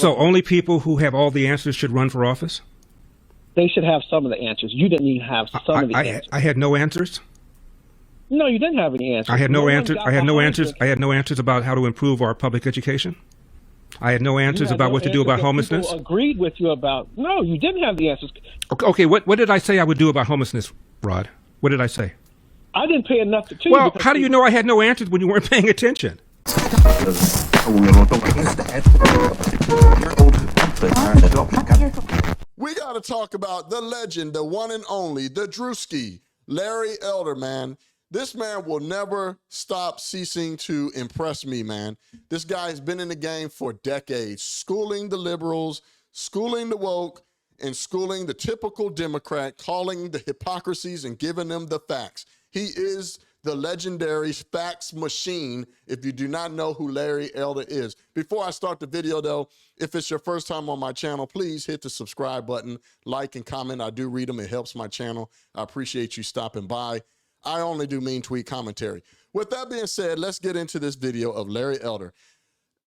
So only people who have all the answers should run for office? They should have some of the answers. You didn't even have some of the answers. I had no answers. No, you didn't have any answers. I had no answers. I had no answers. I had no answers about how to improve our public education. I had no answers about what to do about homelessness. People agreed with you about. No, you didn't have the answers. Okay, what did I say I would do about homelessness, Rod? What did I say? I didn't pay enough to you. Well, how do you know I had no answers when you weren't paying attention? We got to talk about the legend, the one and only, the Drewski, Larry Elder, man. This man will never stop ceasing to impress me, man. This guy has been in the game for decades, schooling the liberals, schooling the woke, and schooling the typical Democrat, calling the hypocrisies and giving them the facts. He is the legendary facts machine, if you do not know who Larry Elder is. Before I start the video, though, if it's your first time on my channel, please hit the subscribe button, like and comment. I do read them. It helps my channel. I appreciate you stopping by. I only do mean tweet commentary. With that being said, let's get into this video of Larry Elder.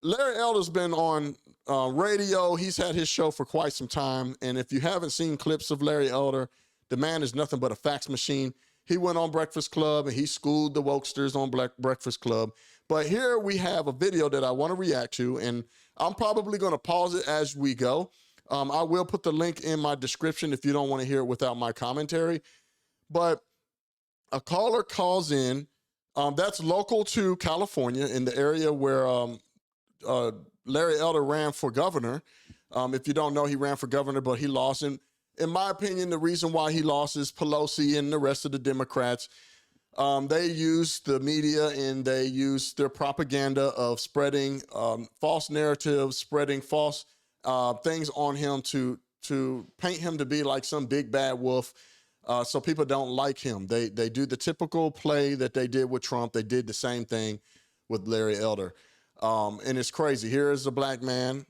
Larry Elder's been on radio. He's had his show for quite some time. And if you haven't seen clips of Larry Elder, the man is nothing but a facts machine. He went on Breakfast Club and he schooled the wokesters on Breakfast Club. But here we have a video that I want to react to, and I'm probably going to pause it as we go. I will put the link in my description if you don't want to hear it without my commentary. But a caller calls in, that's local to California, in the area where Larry Elder ran for governor. If you don't know, he ran for governor, but he lost. And in my opinion, the reason why he lost is Pelosi and the rest of the Democrats. They used the media and they used their propaganda of spreading false narratives, spreading false things on him to paint him to be like some big bad wolf. So people don't like him. They do the typical play that they did with Trump. They did the same thing with Larry Elder. And it's crazy. Here is a black man,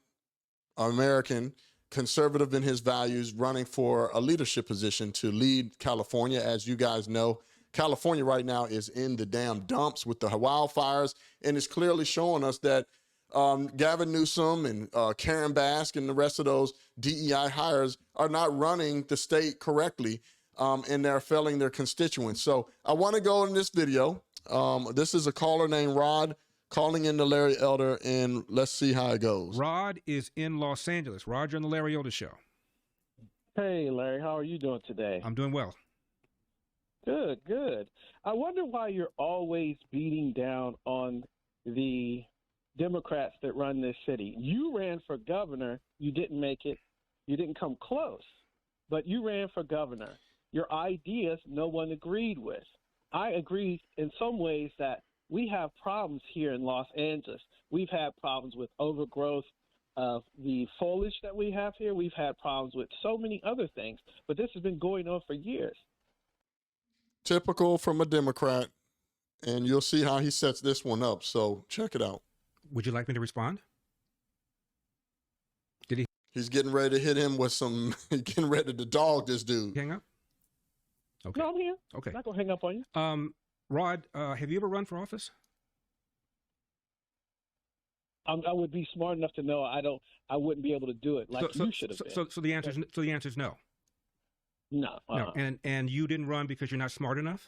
American, conservative in his values, running for a leadership position to lead California. As you guys know, California right now is in the damn dumps with the wildfires, and it's clearly showing us that Gavin Newsom and Karen Bass and the rest of those DEI hires are not running the state correctly, and they're failing their constituents. So I want to go in this video. This is a caller named Rod calling in to Larry Elder, and let's see how it goes. Rod is in Los Angeles. Rod, you're on the Larry Elder Show. Hey, Larry, how are you doing today? I'm doing well. Good, good. I wonder why you're always beating down on the Democrats that run this city. You ran for governor. You didn't make it. You didn't come close, but you ran for governor. Your ideas, no one agreed with. I agree in some ways that we have problems here in Los Angeles. We've had problems with overgrowth of the foliage that we have here. We've had problems with so many other things, but this has been going on for years. Typical from a Democrat, and you'll see how he sets this one up. So check it out. Would you like me to respond? Did he? He's getting ready to hit him with some, getting ready to dog this dude. Hang up? Okay. No, I'm here. Okay. I'm not going to hang up on you. Rod, have you ever run for office? I would be smart enough to know I wouldn't be able to do it like you should have been. So the answer is no. No. No. And you didn't run because you're not smart enough?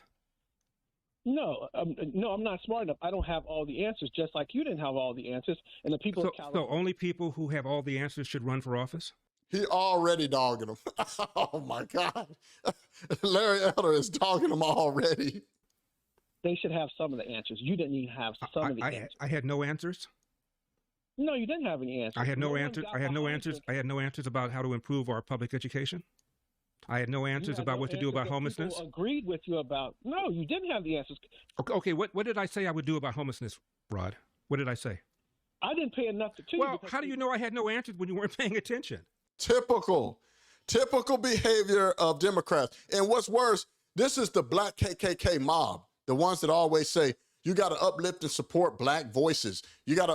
No, I'm not smart enough. I don't have all the answers, just like you didn't have all the answers. And the people of California. So only people who have all the answers should run for office? He already dogging him. Oh my God. Larry Elder is dogging him already. They should have some of the answers. You didn't even have some of the answers. I had no answers. No, you didn't have any answers. I had no answers. I had no answers. I had no answers about how to improve our public education. I had no answers about what to do about homelessness. People agreed with you about. No, you didn't have the answers. Okay. What did I say I would do about homelessness, Rod? What did I say? I didn't pay enough to you. Well, how do you know I had no answers when you weren't paying attention? Typical behavior of Democrats. And what's worse, this is the black KKK mob, the ones that always say, you got to uplift and support black voices. You got to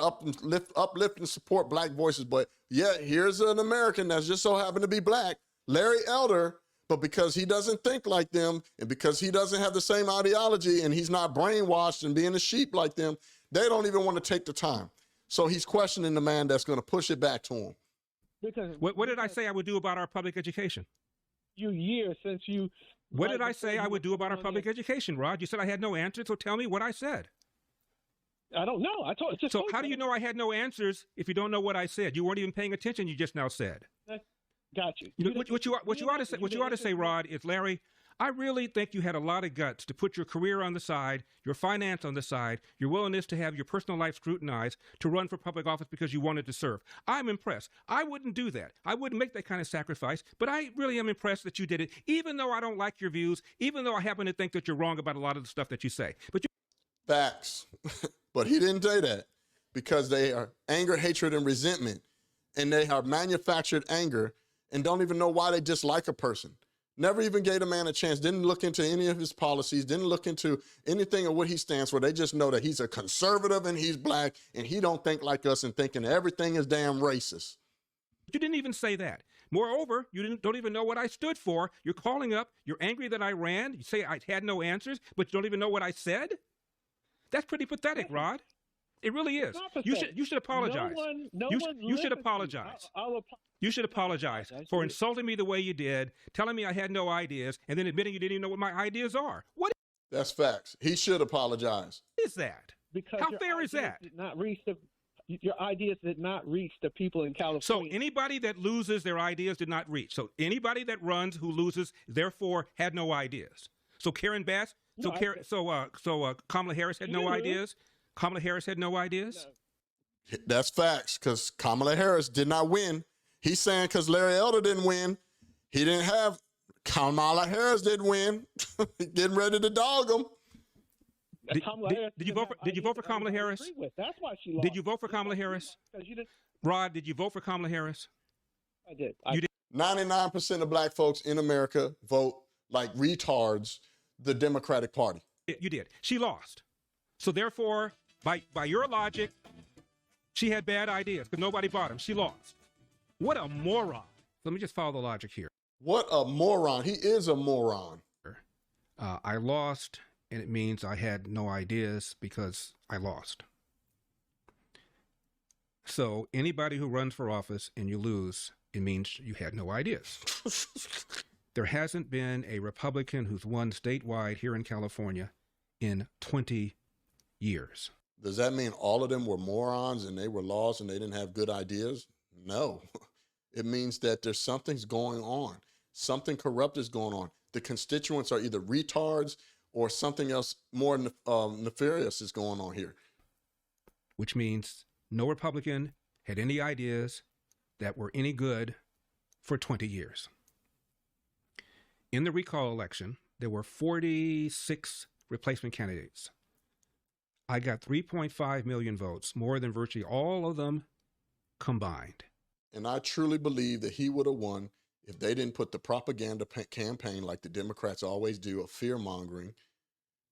uplift and support black voices. But yet here's an American that's just so happened to be black, Larry Elder, but because he doesn't think like them and because he doesn't have the same ideology and he's not brainwashed and being a sheep like them, they don't even want to take the time. So he's questioning the man that's going to push it back to him. Because What did I say I would do about our public education? Years since you. What right did I before say you I were would do about our on public the- education, Rod? You said I had no answers, so tell me what I said. I don't know. I told. Just So told how do you know I had no answers if you don't know what I said? You weren't even paying attention. You just now said. Got you. What you ought to say, Rod, is Larry. I really think you had a lot of guts to put your career on the side, your finance on the side, your willingness to have your personal life scrutinized to run for public office because you wanted to serve. I'm impressed. I wouldn't do that. I wouldn't make that kind of sacrifice, but I really am impressed that you did it, even though I don't like your views, even though I happen to think that you're wrong about a lot of the stuff that you say. But Facts. But he didn't say that because they are anger, hatred, and resentment. And they are manufactured anger and don't even know why they dislike a person. Never even gave a man a chance, didn't look into any of his policies, didn't look into anything of what he stands for. They just know that he's a conservative and he's black and he don't think like us and thinking everything is damn racist. you didn't even say that. Moreover, you don't even know what I stood for. You're calling up, you're angry that I ran, you say I had no answers, but you don't even know what I said? That's pretty pathetic, Rod. It really is. You should apologize. You should apologize. You should apologize for insulting me the way you did, telling me I had no ideas, and then admitting you didn't even know what my ideas are. What That's facts. He should apologize. is that? Because How fair is that? Your ideas did not reach the people in California. So anybody that loses their ideas did not reach. So anybody that runs who loses, therefore, had no ideas. So Karen Bass, Kamala Harris had no ideas. Kamala Harris had no ideas. No. That's facts because Kamala Harris did not win. He's saying because Larry Elder didn't win, he didn't have Kamala Harris didn't win. Getting ready to dog him. Did you vote for Kamala Harris? That's why she lost. Did you vote for Kamala Harris? Rod, did you vote for Kamala Harris? I did. You did. 99% of black folks in America vote like retards the Democratic Party. You did. She lost. So therefore, by your logic, she had bad ideas because nobody bought them. She lost. What a moron. Let me just follow the logic here. What a moron. He is a moron. I lost, and it means I had no ideas because I lost. So anybody who runs for office and you lose, it means you had no ideas. There hasn't been a Republican who's won statewide here in California in 20 years. Does that mean all of them were morons and they were lost and they didn't have good ideas? No. It means that there's something's going on. Something corrupt is going on. The constituents are either retards or something else more nefarious is going on here. Which means no Republican had any ideas that were any good for 20 years. In the recall election, there were 46 replacement candidates. I got 3.5 million votes, more than virtually all of them combined. And I truly believe that he would have won if they didn't put the propaganda campaign like the Democrats always do of fear-mongering,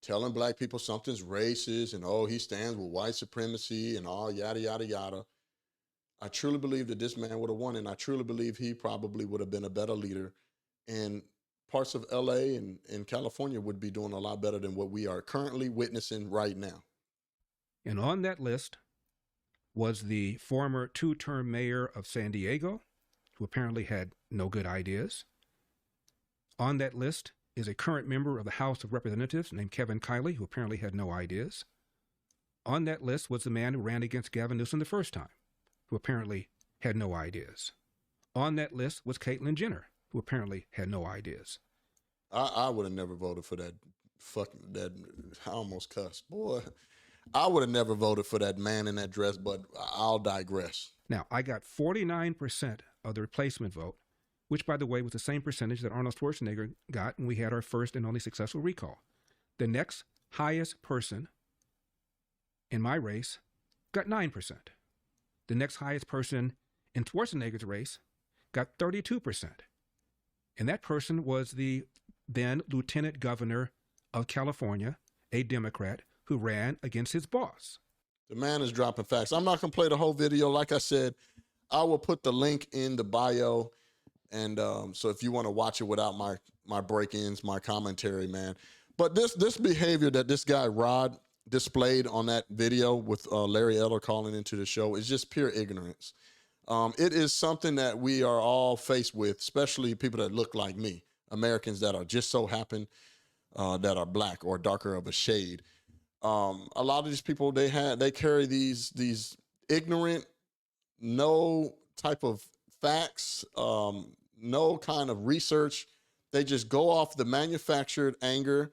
telling black people something's racist and, oh, he stands with white supremacy and all yada, yada, yada. I truly believe that this man would have won, and I truly believe he probably would have been a better leader. And parts of L.A. and California would be doing a lot better than what we are currently witnessing right now. And on that list was the former two-term mayor of San Diego, who apparently had no good ideas. On that list is a current member of the House of Representatives named Kevin Kiley, who apparently had no ideas. On that list was the man who ran against Gavin Newsom the first time, who apparently had no ideas. On that list was Caitlyn Jenner, who apparently had no ideas. I would have never voted for that I almost cussed. Boy, I would have never voted for that man in that dress, but I'll digress. Now, I got 49% of the replacement vote, which, by the way, was the same percentage that Arnold Schwarzenegger got when we had our first and only successful recall. The next highest person in my race got 9%. The next highest person in Schwarzenegger's race got 32%. And that person was the then Lieutenant Governor of California, a Democrat, who ran against his boss. The man is dropping facts. I'm not going to play the whole video. Like I said, I will put the link in the bio. And so if you want to watch it without my break-ins, my commentary, man. But this behavior that this guy, Rod, displayed on that video with Larry Elder calling into the show is just pure ignorance. It is something that we are all faced with, especially people that look like me, Americans that are just so happen that are black or darker of a shade. A lot of these people, they carry these ignorant, no type of facts, no kind of research. They just go off the manufactured anger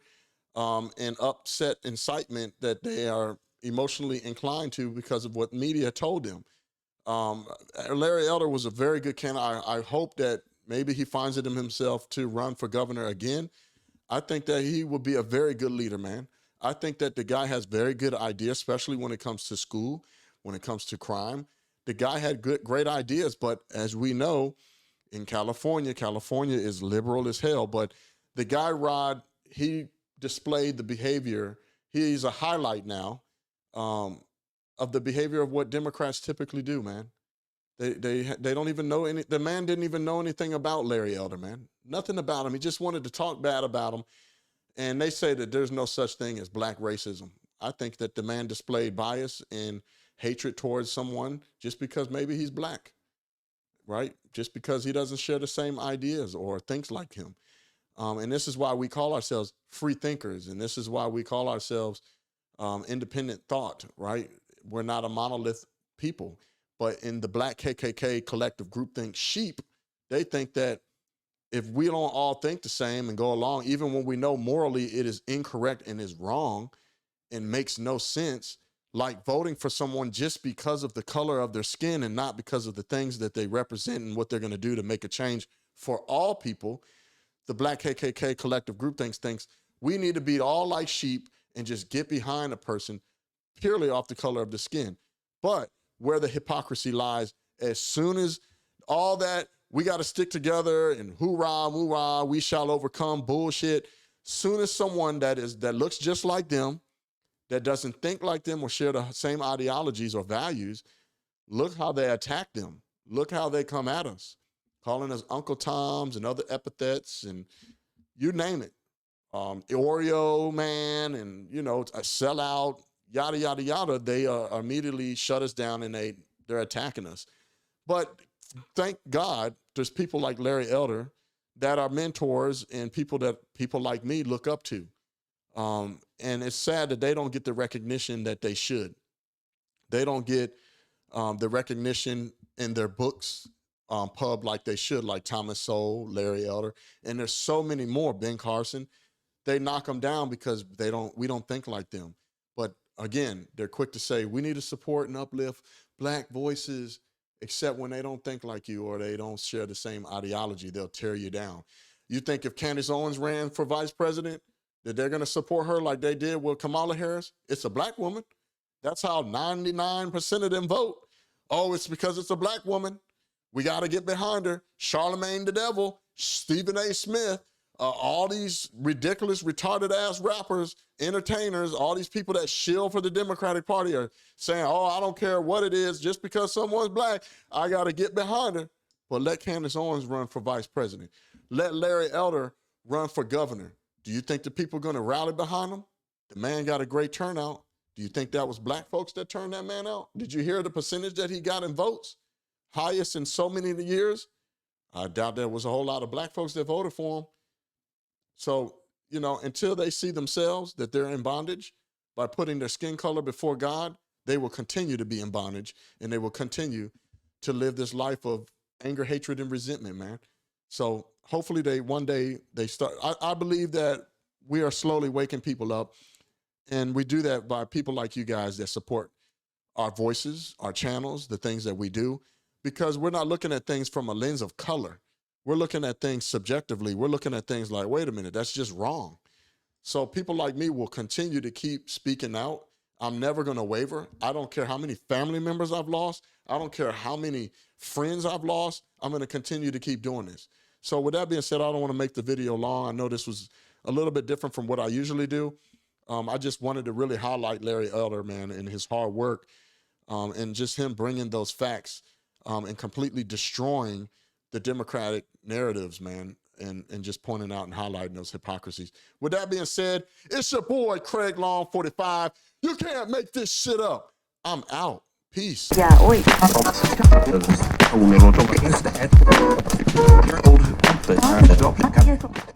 and upset incitement that they are emotionally inclined to because of what media told them. Um, Larry Elder was a very good candidate. I hope that maybe he finds it in himself to run for governor again. I think that he would be a very good leader, man. I think that the guy has very good ideas, especially when it comes to school, when it comes to crime. The guy had great ideas, but as we know, in California, California is liberal as hell. But the guy, Rod, he displayed the behavior. He's a highlight now of the behavior of what Democrats typically do, man. They don't even know any. The man didn't even know anything about Larry Elder, man. Nothing about him. He just wanted to talk bad about him. And they say that there's no such thing as black racism. I think that the man displayed bias and hatred towards someone just because maybe he's black, right? Just because he doesn't share the same ideas or thinks like him. And this is why we call ourselves free thinkers. And this is why we call ourselves independent thought, right? We're not a monolith people. But in the black KKK collective groupthink sheep, they think that if we don't all think the same and go along, even when we know morally it is incorrect and is wrong and makes no sense, like voting for someone just because of the color of their skin and not because of the things that they represent and what they're going to do to make a change for all people, the black KKK collective groupthink thinks we need to be all like sheep and just get behind a person purely off the color of the skin. But where the hypocrisy lies, as soon as all that we got to stick together and hoorah, moorah, we shall overcome bullshit, soon as someone that looks just like them, that doesn't think like them or share the same ideologies or values, look how they attack them. Look how they come at us, calling us Uncle Toms and other epithets and you name it. Oreo man and, a sellout, yada, yada, yada. They immediately shut us down and they're attacking us. But thank God there's people like Larry Elder that are mentors and people that people like me look up to. And it's sad that they don't get the recognition that they should. They don't get the recognition in their books pub like they should, like Thomas Sowell, Larry Elder, and there's so many more, Ben Carson. They knock them down because we don't think like them. But again, they're quick to say, we need to support and uplift black voices, except when they don't think like you or they don't share the same ideology, they'll tear you down. You think if Candace Owens ran for vice president, that they're going to support her like they did with Kamala Harris? It's a black woman. That's how 99% of them vote. Oh, it's because it's a black woman. We got to get behind her. Charlemagne the Devil, Stephen A. Smith, all these ridiculous, retarded-ass rappers, entertainers, all these people that shill for the Democratic Party are saying, oh, I don't care what it is, just because someone's black, I got to get behind her. But let Candace Owens run for vice president. Let Larry Elder run for governor. Do you think the people are going to rally behind him? The man got a great turnout. Do you think that was black folks that turned that man out? Did you hear the percentage that he got in votes? Highest in so many years? I doubt there was a whole lot of black folks that voted for him. So, until they see themselves that they're in bondage by putting their skin color before God, they will continue to be in bondage and they will continue to live this life of anger, hatred, and resentment, man. So hopefully one day they start. I believe that we are slowly waking people up, and we do that by people like you guys that support our voices, our channels, the things that we do, because we're not looking at things from a lens of color. We're looking at things subjectively. We're looking at things like, wait a minute, that's just wrong. So people like me will continue to keep speaking out. I'm never going to waver. I don't care how many family members I've lost. I don't care how many friends I've lost. I'm going to continue to keep doing this. So with that being said, I don't want to make the video long. I know this was a little bit different from what I usually do. I just wanted to really highlight Larry Elder, man, and his hard work and just him bringing those facts and completely destroying the Democratic narratives, man, and just pointing out and highlighting those hypocrisies. With that being said, it's your boy, Craig Long 45. You can't make this shit up. I'm out. Peace. Yeah, wait. Old, but I'm adopted.